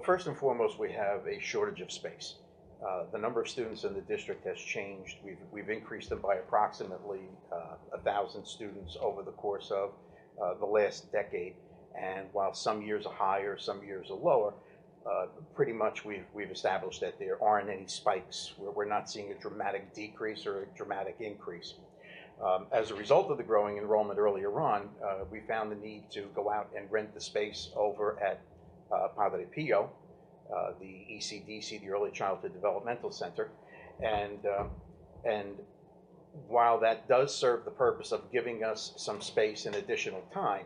First and foremost, we have a shortage of space. The number of students in the district has changed. We've increased them by approximately 1,000 students over the course of the last decade. And while some years are higher, some years are lower, pretty much we've established that there aren't any spikes where we're not seeing a dramatic decrease or a dramatic increase. As a result of the growing enrollment earlier on, we found the need to go out and rent the space over at Padre Pio, the ECDC, the Early Childhood Developmental Center, and while that does serve the purpose of giving us some space and additional time,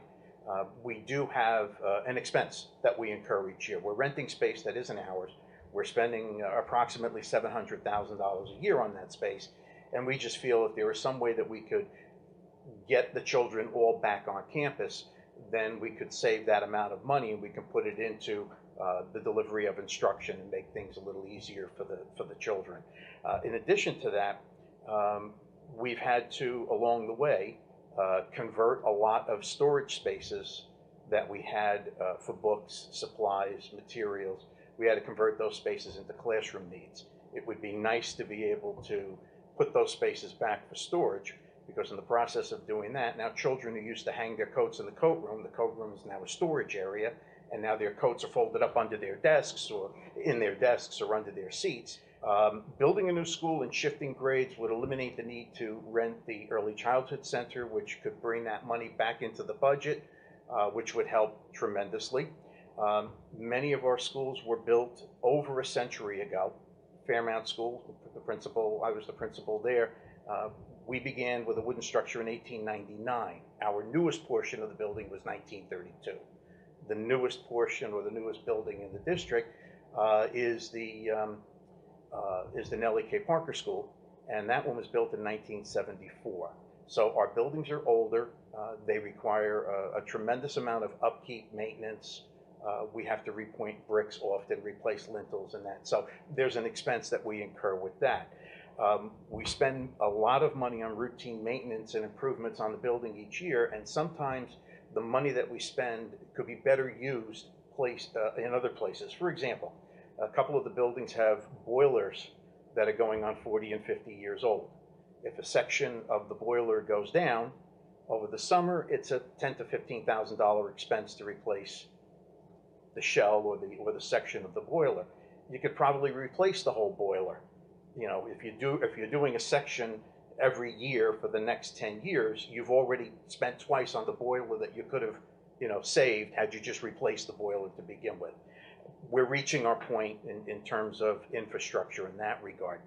we do have an expense that we incur each year. We're renting space that isn't ours. We're spending approximately $700,000 a year on that space, and we just feel if there was some way that we could get the children all back on campus, then we could save that amount of money and we can put it into the delivery of instruction and make things a little easier for the children. In addition to that, we've had to, along the way, convert a lot of storage spaces that we had for books, supplies, materials. We had to convert those spaces into classroom needs. It would be nice to be able to put those spaces back for storage, because in the process of doing that, now children who used to hang their coats in the coat room is now a storage area, and now their coats are folded up under their desks or in their desks or under their seats. Building a new school and shifting grades would eliminate the need to rent the Early Childhood Center, which could bring that money back into the budget, which would help tremendously. Many of our schools were built over a century ago. Fairmount School, I was the principal there. We began with a wooden structure in 1899. Our newest portion of the building was 1932. The newest portion, or the newest building in the district, is the Nellie K. Parker School, and that one was built in 1974. So our buildings are older. They require a tremendous amount of upkeep, maintenance. We have to repoint bricks often, replace lintels and that. So there's an expense that we incur with that. We spend a lot of money on routine maintenance and improvements on the building each year, and sometimes the money that we spend could be better used in other places. For example, a couple of the buildings have boilers that are going on 40 and 50 years old. If a section of the boiler goes down over the summer, it's a $10,000 to $15,000 expense to replace the shell or the section of the boiler. You could probably replace the whole boiler. You know, if you're doing a section every year for the next 10 years, you've already spent twice on the boiler that you could have, saved had you just replaced the boiler to begin with. We're reaching our point in terms of infrastructure in that regard.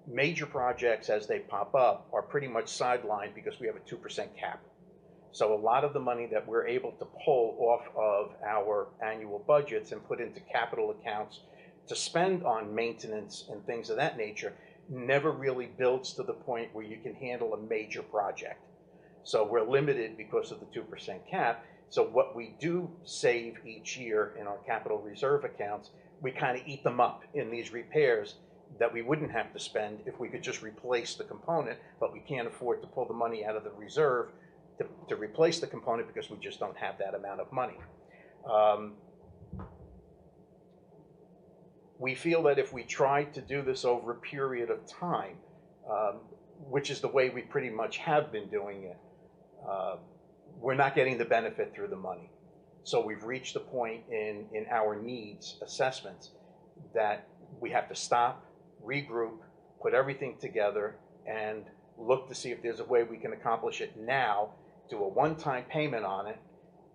Major projects, as they pop up, are pretty much sidelined because we have a 2% cap. So a lot of the money that we're able to pull off of our annual budgets and put into capital accounts to spend on maintenance and things of that nature never really builds to the point where you can handle a major project. So we're limited because of the 2% cap. So what we do save each year in our capital reserve accounts, we kind of eat them up in these repairs that we wouldn't have to spend if we could just replace the component, but we can't afford to pull the money out of the reserve to replace the component because we just don't have that amount of money. We feel that if we try to do this over a period of time, which is the way we pretty much have been doing it, we're not getting the benefit through the money. So we've reached the point in our needs assessments that we have to stop, regroup, put everything together, and look to see if there's a way we can accomplish it now, do a one-time payment on it,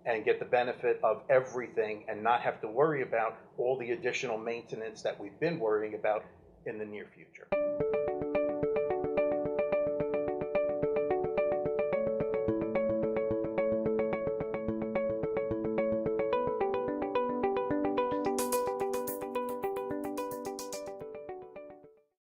and get the benefit of everything and not have to worry about all the additional maintenance that we've been worrying about in the near future.